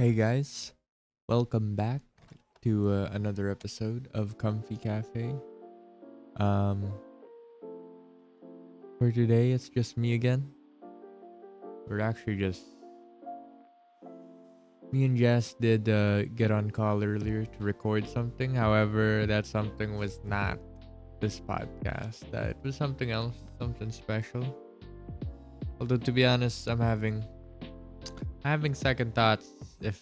Hey guys, welcome back to another episode of Comfy Cafe. Um, for today, it's just me again. We're actually just me and Jess did get on call earlier to record something. However, that something was not this podcast. It was something else, something special. Although to be honest, I'm having second thoughts if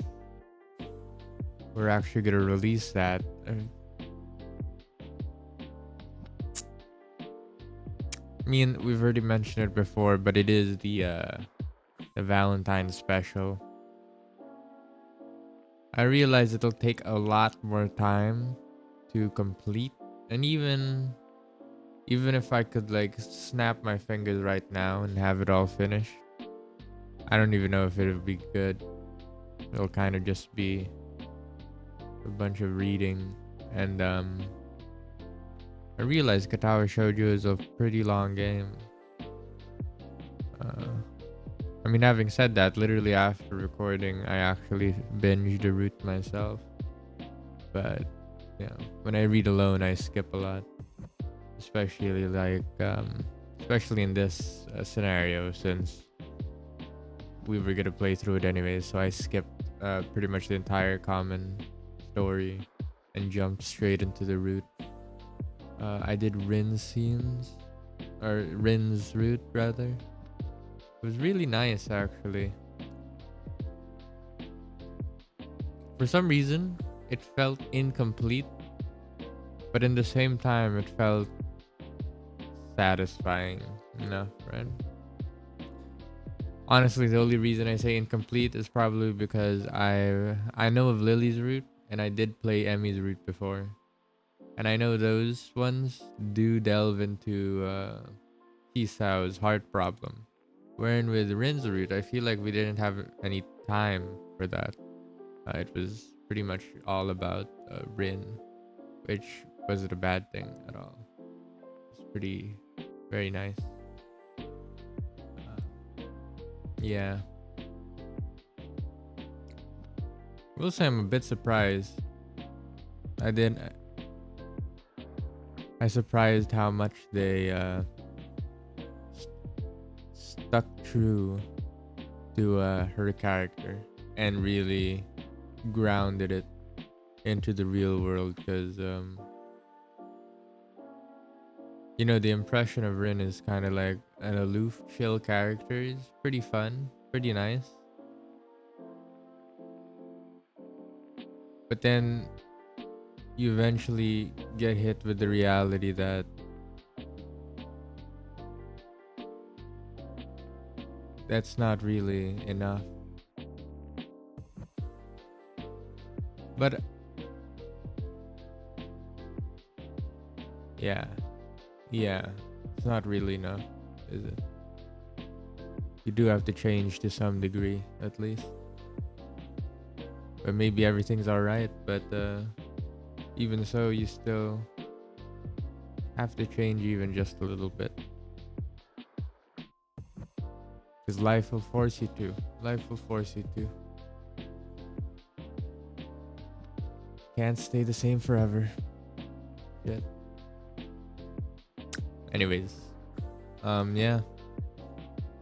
we're actually gonna release that. I mean, we've already mentioned it before, but it is the Valentines special. I realize it'll take a lot more time to complete, and even if I could like snap my fingers right now and have it all finished, I don't even know if it'll be good. It'll kind of just be a bunch of reading, and I realize Katawa Shoujo is a pretty long game. I mean, having said that, literally after recording, I actually binged the route myself. But, when I read alone, I skip a lot. Especially in this scenario, since we were gonna play through it anyways. So I skipped pretty much the entire common story and jumped straight into the route. I did Rin's route rather. It was really nice actually. For some reason, it felt incomplete, but in the same time, it felt satisfying enough, right? Honestly, the only reason I say incomplete is probably because I know of Lily's route and I did play Emmy's route before. And I know those ones do delve into Kisao's heart problem. Wherein with Rin's route, I feel like we didn't have any time for that. It was pretty much all about Rin, which wasn't a bad thing at all. It's pretty, very nice. Yeah. I will say I'm a bit surprised. I did. I surprised how much they stuck true to her character and really grounded it into the real world, because the impression of Rin is kind of like an aloof, chill character. It's pretty fun, pretty nice. But then you eventually get hit with the reality that that's not really enough. But yeah, it's not really enough, is it? You do have to change to some degree, at least. But maybe everything's alright, but even so, you still have to change even just a little bit. Because life will force you to. Can't stay the same forever. Shit. Anyways. Yeah.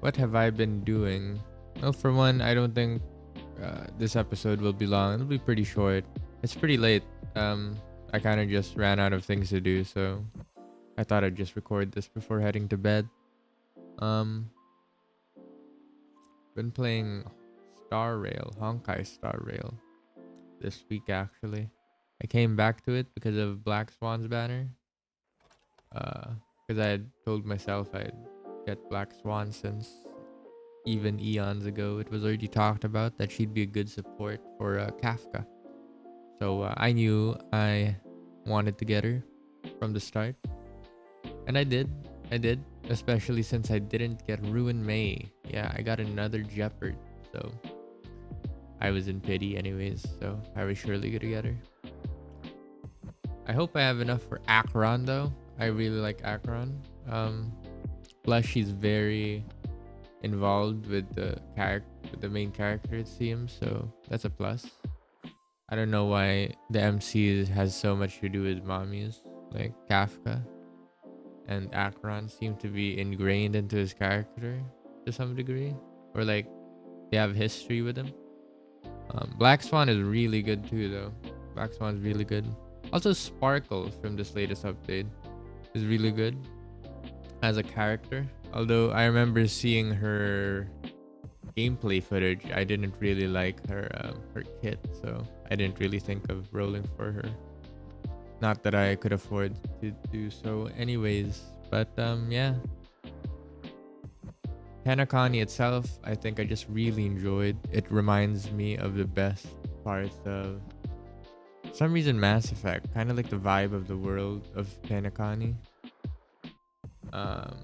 What have I been doing? Well, for one, I don't think this episode will be long. It'll be pretty short. It's pretty late. I kind of just ran out of things to do, so I thought I'd just record this before heading to bed. Been playing Honkai Star Rail this week actually. I came back to it because of Black Swan's banner. Because I had told myself I'd get Black Swan since even eons ago. It was already talked about that she'd be a good support for Kafka. So I knew I wanted to get her from the start. And I did. Especially since I didn't get Ruin May. Yeah, I got another Jeopard. So I was in pity anyways. So I was surely gonna get her. I hope I have enough for Akron though. I really like Akron. Plus she's very involved with the with the main character, it seems. So that's a plus. I don't know why the MC has so much to do with mommies. Like Kafka and Akron seem to be ingrained into his character to some degree, or like they have history with him. Black Swan is really good too, though. Black Swan is really good. Also, Sparkle from this latest update is really good as a character. Although I remember seeing her gameplay footage, I didn't really like her kit, so I didn't really think of rolling for her. Not that I could afford to do so, anyways. But yeah. Hanakani itself, I think I just really enjoyed. It reminds me of the best parts of, for some reason, Mass Effect. Kind of like the vibe of the world of Hanakani. Um,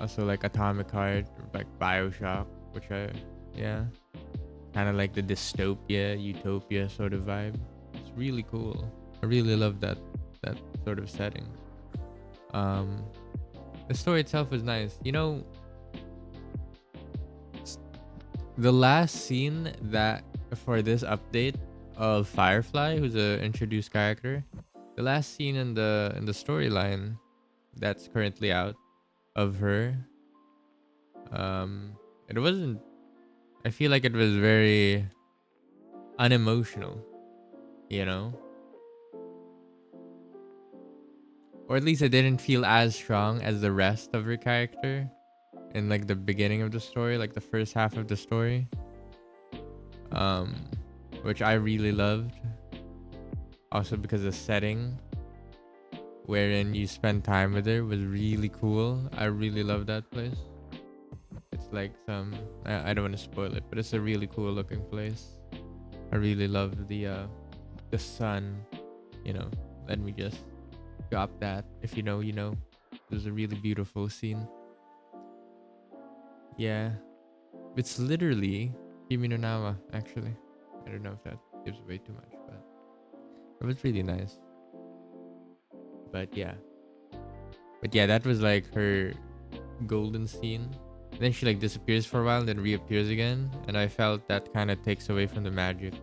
Also like Atomic Heart, like Bioshock, which yeah, kind of like the dystopia, utopia sort of vibe. It's really cool. I really love that sort of setting. The story itself was nice. You know, the last scene that for this update of Firefly, who's a introduced character, the last scene in the storyline that's currently out of her, it wasn't. I feel like it was very unemotional, you know, or at least it didn't feel as strong as the rest of her character in like the beginning of the story, like the first half of the story, which I really loved. Also because the setting wherein you spend time with her was really cool. I really love that place. It's like I don't want to spoil it, but it's a really cool looking place. I really love the sun, you know. Let me just drop that. If you know, you know. It was a really beautiful scene. Yeah. It's literally Kimi no Nawa, actually. I don't know if that gives away too much, but it was really nice. But yeah. That was like her golden scene. And then she like disappears for a while, then reappears again. And I felt that kind of takes away from the magic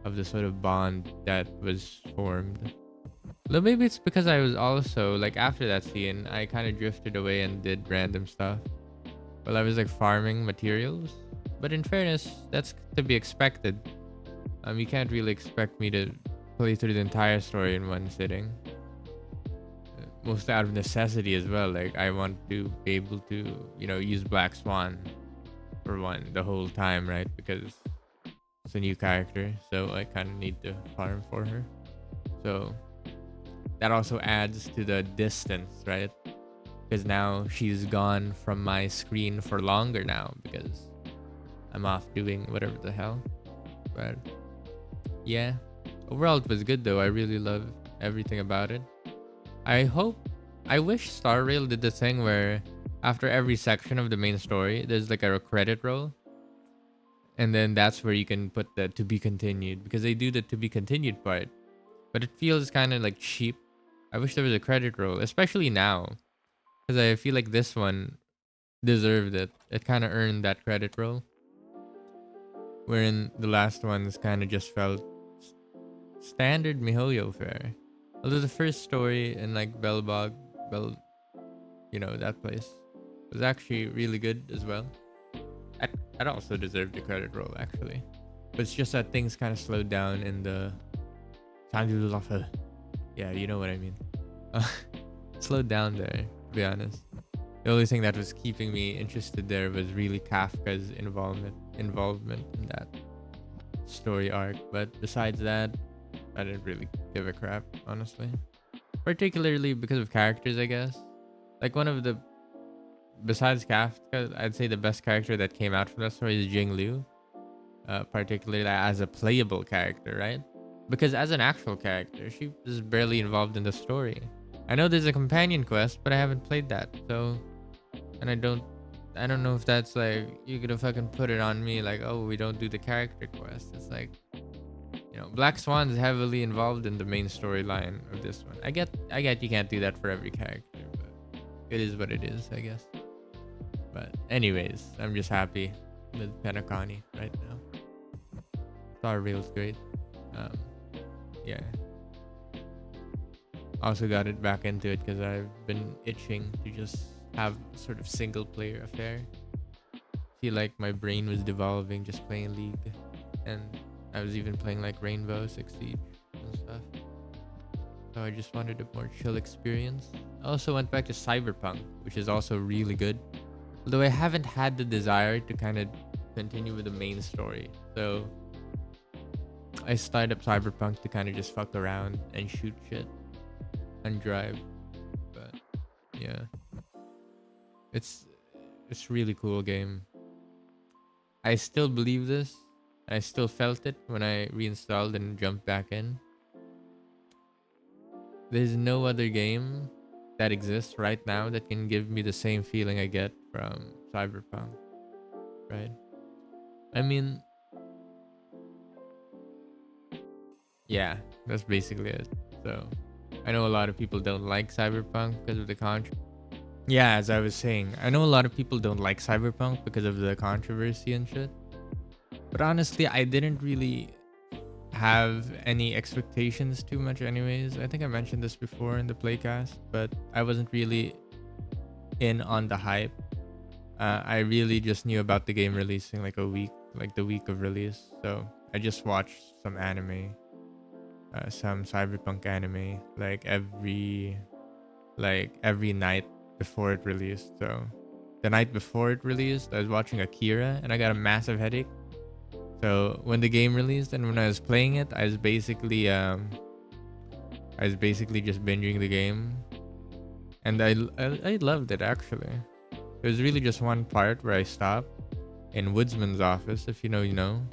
of the sort of bond that was formed. Though maybe it's because I was also like after that scene, I kind of drifted away and did random stuff. Well, I was like farming materials. But in fairness, that's to be expected. You can't really expect me to play through the entire story in one sitting. Mostly out of necessity as well. Like I want to be able to, you know, use Black Swan for one the whole time, right? Because it's a new character, so I kind of need to farm for her. So that also adds to the distance, right? Because now she's gone from my screen for longer now because I'm off doing whatever the hell. But yeah, overall it was good though. I really love everything about it. I wish Star Rail did the thing where after every section of the main story, there's like a credit roll. And then that's where you can put the to be continued, because they do the to be continued part. But it feels kind of like cheap. I wish there was a credit roll, especially now. Because I feel like this one deserved it. It kind of earned that credit roll. Wherein the last ones kind of just felt standard MiHoYo fare. Although the first story in like you know, that place was actually really good as well. I'd also deserved the credit roll actually. But it's just that things kind of slowed down in the yeah, you know what I mean. Slowed down there, to be honest. The only thing that was keeping me interested there was really Kafka's involvement in that story arc. But besides that, I didn't really give a crap, honestly. Particularly because of characters, I guess. Like one of the, besides Kafka, I'd say the best character that came out from that story is Jing Liu. Particularly as a playable character, right? Because as an actual character, she was barely involved in the story. I know there's a companion quest, but I haven't played that, so... And I don't know if that's like, you're gonna fucking put it on me, like, oh, we don't do the character quest. It's like, you know, Black Swan's heavily involved in the main storyline of this one. I get you can't do that for every character, but it is what it is, I guess. But anyways, I'm just happy with Penacony right now. Star Rail's great. Um, yeah. Also got it back into it because I've been itching to just have sort of single player affair. Feel like my brain was devolving just playing League, and I was even playing like Rainbow Six Siege and stuff. So I just wanted a more chill experience. I also went back to Cyberpunk, which is also really good. Although I haven't had the desire to kind of continue with the main story. So I started up Cyberpunk to kind of just fuck around and shoot shit and drive. But yeah. It's really cool game. I still believe this. I still felt it when I reinstalled and jumped back in. There's no other game that exists right now that can give me the same feeling I get from Cyberpunk, right? I mean, yeah, that's basically it. So, I know a lot of people don't like Cyberpunk because of the Yeah, as I was saying, I know a lot of people don't like Cyberpunk because of the controversy and shit. But honestly, I didn't really have any expectations too much anyways. I think I mentioned this before in the playcast, but I wasn't really in on the hype. I really just knew about the game releasing like the week of release. So I just watched some anime, some Cyberpunk anime, every night before it released. So the night before it released, I was watching Akira and I got a massive headache. So when the game released and when I was playing it, I was basically just binging the game, and I loved it actually. There was really just one part where I stopped in Woodsman's office. If you know, you know.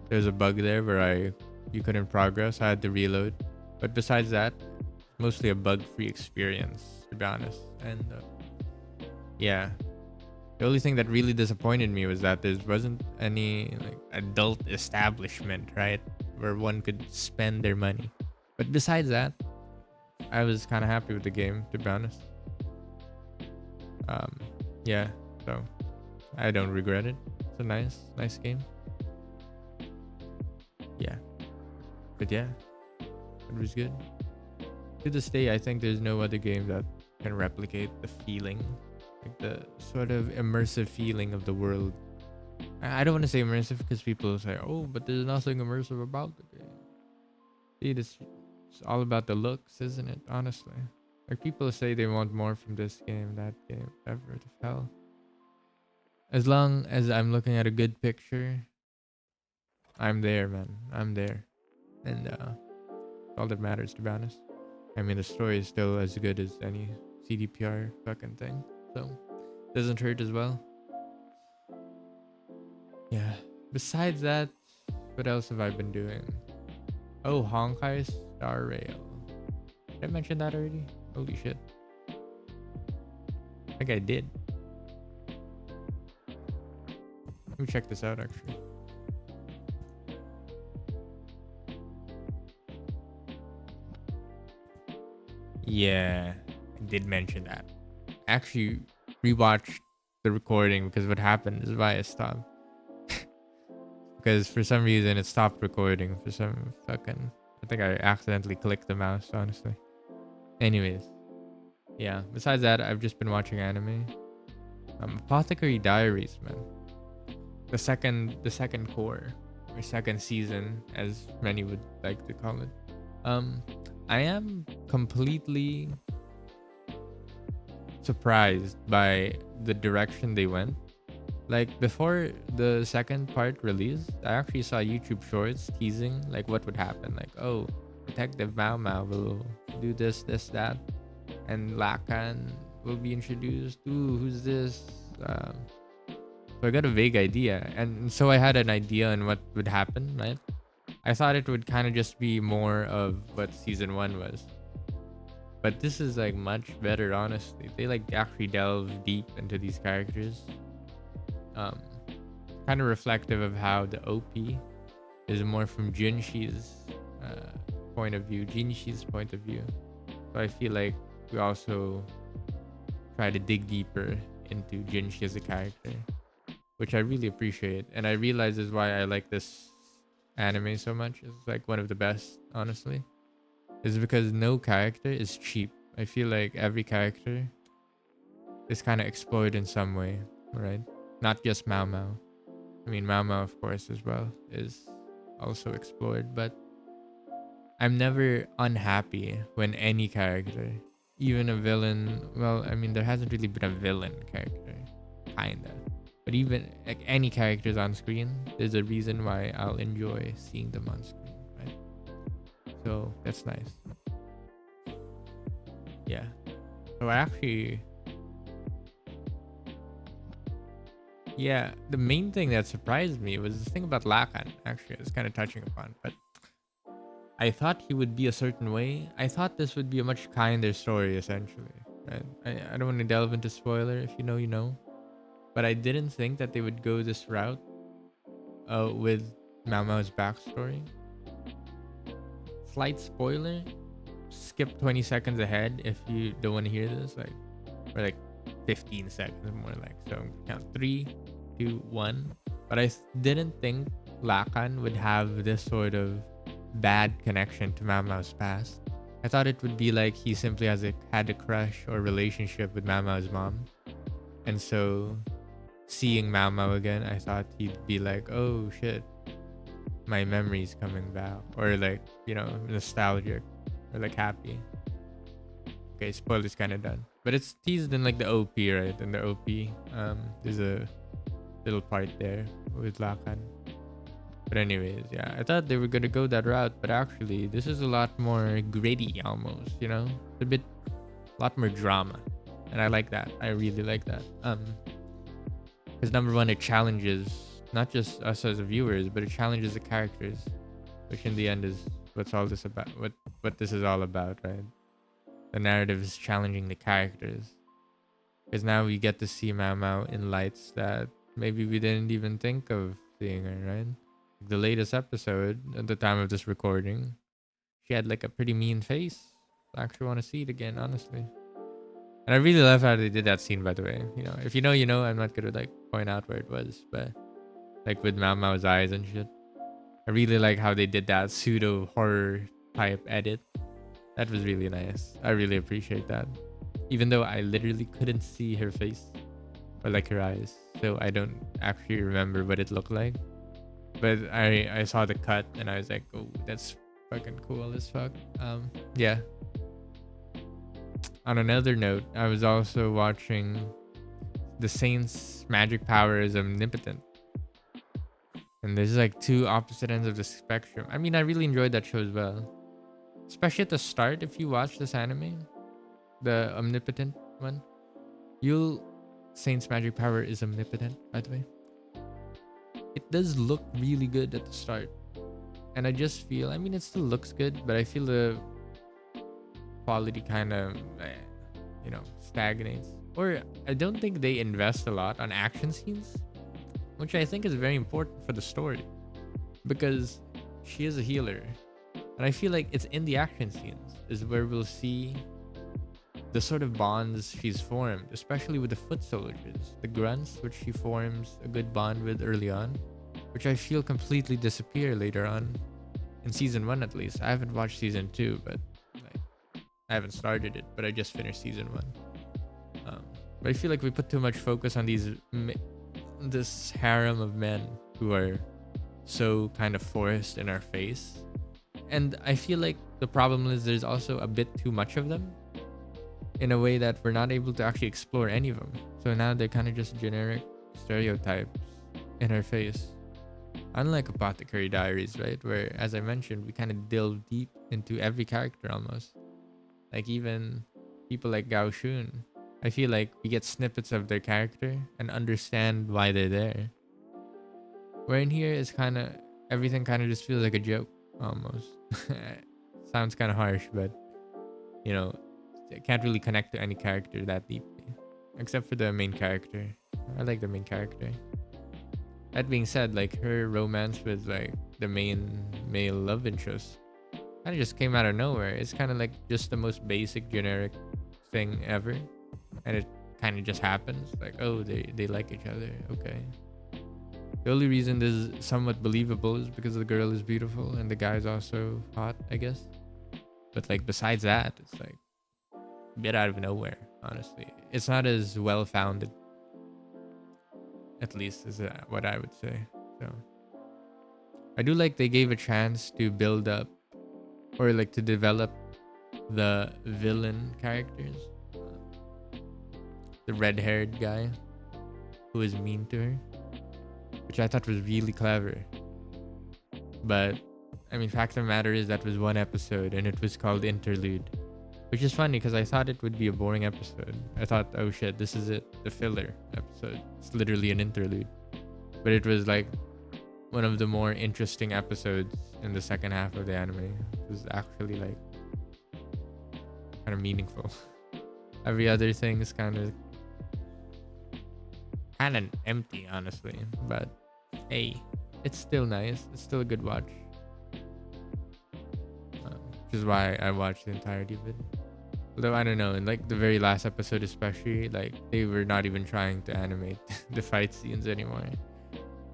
There's a bug there where you couldn't progress. I had to reload. But besides that, mostly a bug-free experience, to be honest. And yeah, the only thing that really disappointed me was that there wasn't any like adult establishment, right, where one could spend their money. But besides that, I was kind of happy with the game, to be honest. Yeah, so I don't regret it. It's a nice game. Yeah, but yeah, it was good. To this day, I think there's no other game that can replicate the feeling, like the sort of immersive feeling of the world. I don't want to say immersive because people say, "Oh, but there's nothing immersive about the game." Dude, it's all about the looks, isn't it? Honestly, like people say they want more from this game, that game, whatever the hell. As long as I'm looking at a good picture, I'm there, man. I'm there, and all that matters, to be honest. I mean, the story is still as good as any CDPR fucking thing, so doesn't hurt as well. Yeah. Besides that, what else have I been doing? Oh, Honkai Star Rail. Did I mention that already? Holy shit. I think I did. Let me check this out actually. Yeah, I did mention that. I actually rewatched the recording because what happened is why I stopped. Because for some reason it stopped recording for some fucking... I think I accidentally clicked the mouse, honestly. Anyways. Yeah, besides that, I've just been watching anime. Apothecary Diaries, man. The second core. Or second season, as many would like to call it. I am completely surprised by the direction they went. Like before the second part released, I actually saw YouTube shorts teasing like what would happen. Like, oh, Detective Mao Mao will do this, that, and Lakan will be introduced. Ooh, who's this? So I got a vague idea, and so I had an idea on what would happen, right? I thought it would kind of just be more of what season 1 was. But this is like much better, honestly. They like actually delve deep into these characters. Kind of reflective of how the OP is more from Junshi's point of view, Jinshi's point of view. So I feel like we also try to dig deeper into Jinshi as a character. which I really appreciate. And I realize is why I like this anime so much. It's like one of the best, honestly. Is because no character is cheap. I feel like every character is kind of explored in some way, right? Not just Mao Mao. I mean, Mao Mao, of course, as well, is also explored, but I'm never unhappy when any character, even a villain, well, I mean, there hasn't really been a villain character, kinda. But even like any characters on screen, there's a reason why I'll enjoy seeing them on screen, right? So that's nice. Yeah. So I actually, yeah, the main thing that surprised me was this thing about Lakan. Actually, I was kind of touching upon, but I thought he would be a certain way. I thought this would be a much kinder story, essentially. Right? I don't want to delve into spoiler. If you know, you know. But I didn't think that they would go this route with Mao Mao's backstory. Slight spoiler. Skip 20 seconds ahead if you don't want to hear this. Like, or like 15 seconds more like. So count 3, 2, 1. But I didn't think Lakan would have this sort of bad connection to Mao Mao's past. I thought it would be like he simply had a crush or relationship with Mao Mao's mom. And so seeing Mao Mao again, I thought he'd be like, oh shit, my memory's coming back. Or like, you know, nostalgic or like happy. Okay, spoiler's kind of done. But it's teased in like the OP, right? In the OP, there's a little part there with Lakan. But anyways, yeah, I thought they were gonna go that route, but actually, this is a lot more gritty, almost. You know, it's a lot more drama, and I like that. I really like that. Because number one, it challenges not just us as viewers, but it challenges the characters, which in the end is what's all this about. What this is all about, right? The narrative is challenging the characters, because now we get to see Mao Mao in lights that maybe we didn't even think of seeing her, right? The latest episode at the time of this recording, she had like a pretty mean face. I actually want to see it again, honestly. And I really love how they did that scene, by the way. You know, if you know, you know. I'm not gonna like point out where it was, but like with Mao Mao's eyes and shit. I really like how they did that pseudo horror type edit. That was really nice. I really appreciate that. Even though I literally couldn't see her face or like her eyes, so I don't actually remember what it looked like. But I saw the cut and I was like, oh, that's fucking cool as fuck. Yeah. On another note, I was also watching The Saint's magic power is omnipotent. And there's like two opposite ends of the spectrum. I mean, I really enjoyed that show as well. Especially at the start, if you watch this anime, the omnipotent one, Saint's magic power is omnipotent, by the way. It does look really good at the start. And I just feel, I mean, it still looks good, but I feel the quality kind of, you know, stagnates. Or I don't think they invest a lot on action scenes, which I think is very important for the story. Because she is a healer. And I feel like it's in the action scenes is where we'll see the sort of bonds she's formed, especially with the foot soldiers, the grunts, which she forms a good bond with early on, which I feel completely disappear later on in season 1 at least. I haven't watched season 2, but like, I haven't started it, but I just finished season 1. But I feel like we put too much focus on this harem of men who are so kind of forced in our face. And I feel like the problem is there's also a bit too much of them in a way that we're not able to actually explore any of them. So now they're kind of just generic stereotypes in our face. Unlike Apothecary Diaries, right? Where, as I mentioned, we kind of delve deep into every character almost. Like even people like Gao Shun. I feel like we get snippets of their character and understand why they're there. Where in here is kind of, everything kind of just feels like a joke almost. Sounds kind of harsh, but you know, I can't really connect to any character that deeply, except for the main character. I like the main character. That being said, like her romance with like the main male love interest kind of just came out of nowhere. It's kind of like just the most basic generic thing ever, and it kind of just happens. Like, oh, they like each other. Okay, The only reason this is somewhat believable is because the girl is beautiful and the guy's also hot, I guess. But like besides that, it's like a bit out of nowhere, honestly. It's not as well founded, at least is what I would say. So I do like they gave a chance to build up or like to develop the villain characters. The red-haired guy who is mean to her, which I thought was really clever. But I mean, fact of the matter is that was one episode and it was called Interlude, which is funny because I thought it would be a boring episode. I thought, oh shit, this is it, the filler episode. It's literally an interlude. But it was like one of the more interesting episodes in the second half of the anime. It was actually like kind of meaningful. Every other thing is kind of empty, honestly. But hey, it's still nice. It's still a good watch. Which is why I watched the entirety of it. Although I don't know, in like the very last episode especially, like they were not even trying to animate the fight scenes anymore,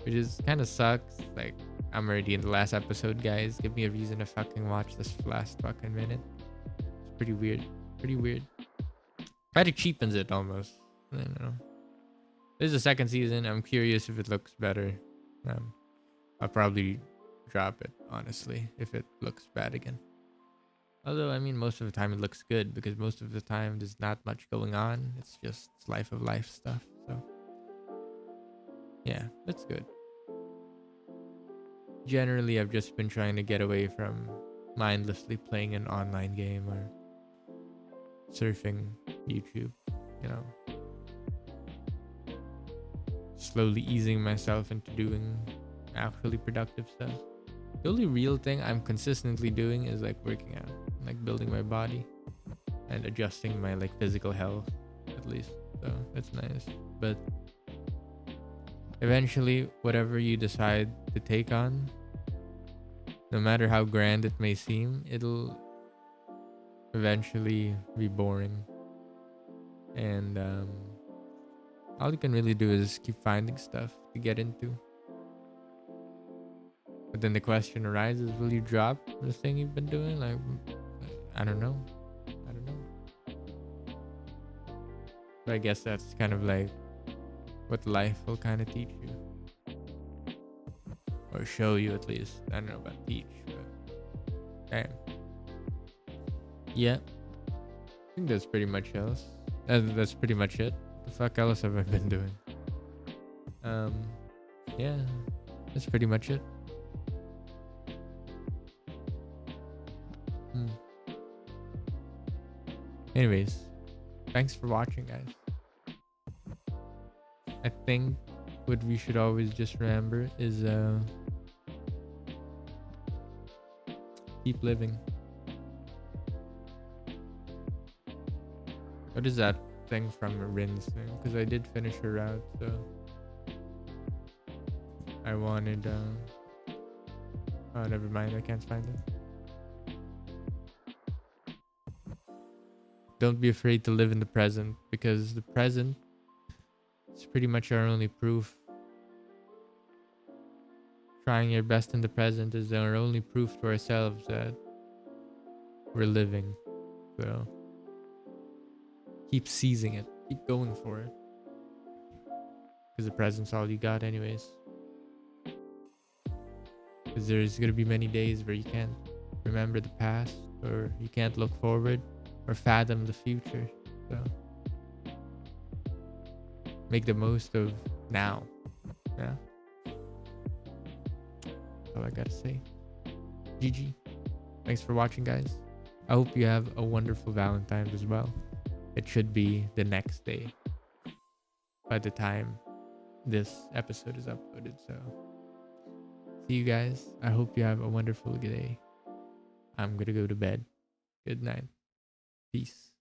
which is kind of sucks. Like I'm already in the last episode, guys. Give me a reason to fucking watch this last fucking minute. It's pretty weird. Pretty weird. Kind of cheapens it almost. I don't know. This is the second season. I'm curious if it looks better. I'll probably drop it, honestly, if it looks bad again. Although, I mean, most of the time it looks good because most of the time there's not much going on. It's just life of life stuff. So, yeah, that's good. Generally, I've just been trying to get away from mindlessly playing an online game or surfing YouTube, you know. Slowly easing myself into doing actually productive stuff. The only real thing I'm consistently doing is like working out, like building my body and adjusting my like physical health, at least. So that's nice. But eventually, whatever you decide to take on, no matter how grand it may seem, it'll eventually be boring. And all you can really do is keep finding stuff to get into. But then the question arises, will you drop the thing you've been doing? Like, I don't know. But I guess that's kind of like what life will kind of teach you. Or show you, at least. I don't know about teach, but damn. Yeah. I think that's pretty much else. That's pretty much it. The fuck else have I been doing? Yeah. That's pretty much it. Anyways, thanks for watching, guys. I think what we should always just remember is keep living. What is that thing from Rin's thing? Because I did finish her out, so I wanted oh, never mind, I can't find it. Don't be afraid to live in the present, because the present is pretty much our only proof. Trying your best in the present is our only proof to ourselves that we're living. So keep seizing it. Keep going for it. Because the present's all you got anyways. Because there's going to be many days where you can't remember the past, or you can't look forward or fathom the future. So make the most of now. Yeah. That's all I gotta say. GG. Thanks for watching, guys. I hope you have a wonderful Valentine's as well. It should be the next day by the time this episode is uploaded. So see you guys. I hope you have a wonderful day. I'm gonna go to bed. Good night. Peace.